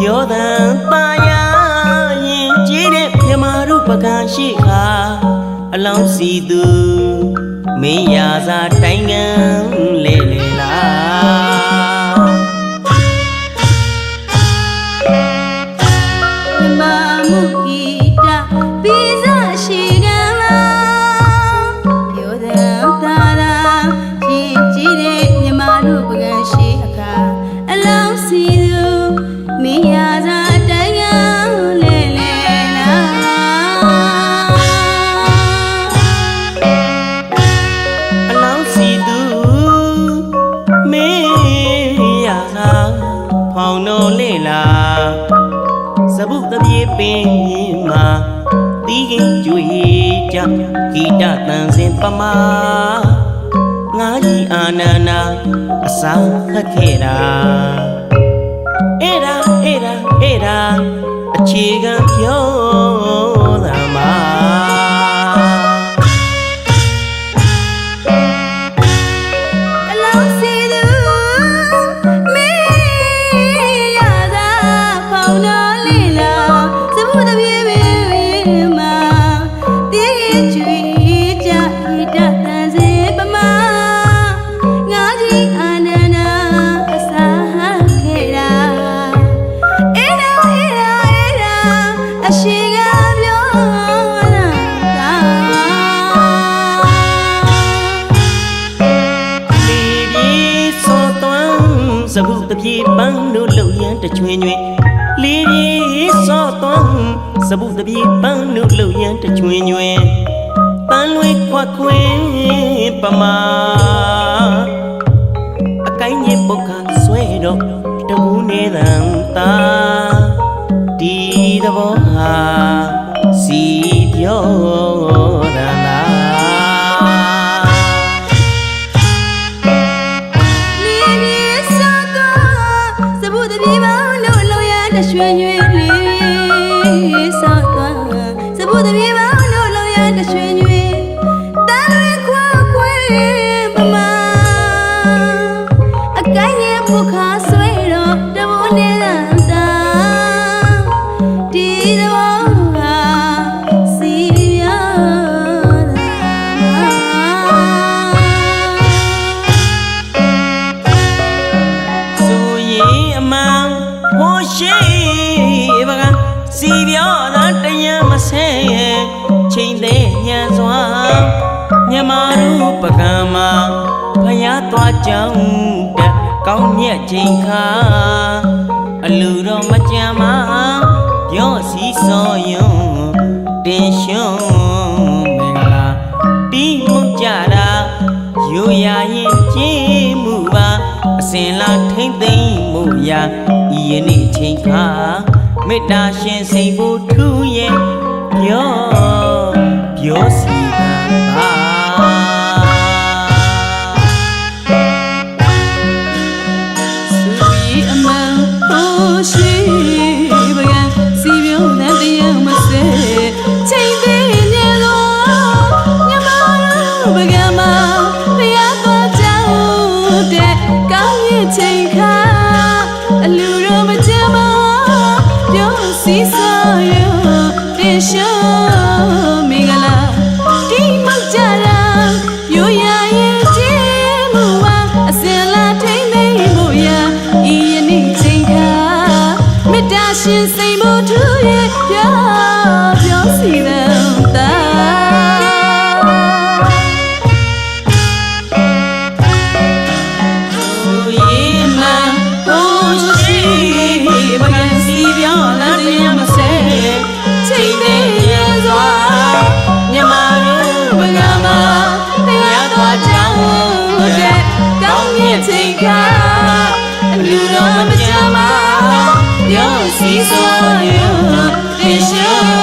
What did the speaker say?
ပြောသံပါရရင်ကြည်တဲ့မြမတို့ပကံရှိခါအလောင်းစီသူမင်းရာစာတိုင်ငံလေလေလားမြမမှုဂီတပြီးစားရှိကလားပြောသံသာသာရင်ကြည်တဲ့မြမတို့ပကံရှိခါအလောင်းစီသူမင်းရာစာတိုင်ငံလေလေလားအလောင်းစီသူမင်းရာစာဖောင်တော်လေလားစပုတပြေပင်မှာတီးခင်ကြွေကြဂီတတန်စင်ပမာငါကြီးအာနန္ဒာအစာခတ်ခဲ့တာအဲ့ဒါအခြေခံပြောတာမှာအလောင်းစီသူမင်းရာသာဖောင်တော်လေလားစပုတပြေပင်မှာတီးကြွေကြဂီတတန်စင်ပမာငါကြီးအာနန္ဒာအစာခဲ့တာအဲ့ဒါအရှိကပြောတာလေးပြေစောသွမ်းစပုတပြေပန်းတို့လှုပ်ရန်တချွင်ချွင်လေးပြေစောသွမ်းစပုတပြေပန်းတို့လှုပ်ရန်တချွင်ချွင်ပန်းလွေခွက်ခွင်းပမာအကိုင်းကြီးပုတ်ခါဆွဲတော့တကူနေတန်တာဒီသဘောဟာစီပြောတာလားလေးပြေစောတော့စပုတပြေပေါင်းလို့လောရတရွှင်ရွှင်လေးစောတော့စပုတပြေပေါင်းလို့လောရတရွှင်ရွှင်တန်လွင်ခွာခွေပမာအကိုင်းရဲ့ပုခါဆွဲတော့တဘုံနေတဲ့တာဒီသဘောဟာစီပြောတာဆိုရင်အမှန်ဟောရှိပါကစီပြောတာတရားမဆဲရဲ့ချိန်သေးညံစွာမြမတို့ပကံမှာဖယားသွားကြောင်းတက်ကောင်းမြတ်ချိန်ခါအလူတော်မကြမ်းမှာပြောစီစောယွန်းတင်ရှုံးမင်္ဂလာတီးမှုကြတာယူရရင်ကြည်မှုပါအစဉ်လာထိမ့်သိမ့်မှုရာဤယနေ့ချိန်ခါမေတ္တာရှင်စိတ်ဖို့ထူးရဲ့ပြောစီတာပါရှိပကံစီပြုံးတဲ့တရားမစဲချိန်သေးနေတော့ညမတို့ပကံမှာတရားတော်ကြောင်းတဲ့ကောင်းရဲ့ချိန်ခါအလူတော်မကြမ်းပါပြောစီစားရတင်ရှုံးမင်္ဂလာဒီမောက်ကြတာရိုးရရဲ့ကျင်းမှုပါအစင်လာထိမ့်သိမ့်မှုရဤယနေ့ချိန်ခါမေတ္တာရှင်စိတ်မို့သူရဲ့ပြောစီတဲ့တာဆိုရင်မှဟောရှိပကံစီပြောတာတရားမဆဲချိန်သေးညံစွာမြမတို့ပကံမှာတရားသွားကြောင်းတဲ့ကောင်းမြတ်ချိန်ခါအလူတော်မကြမ်းမှာပြောစီစောယွန်းတင်ရှုံး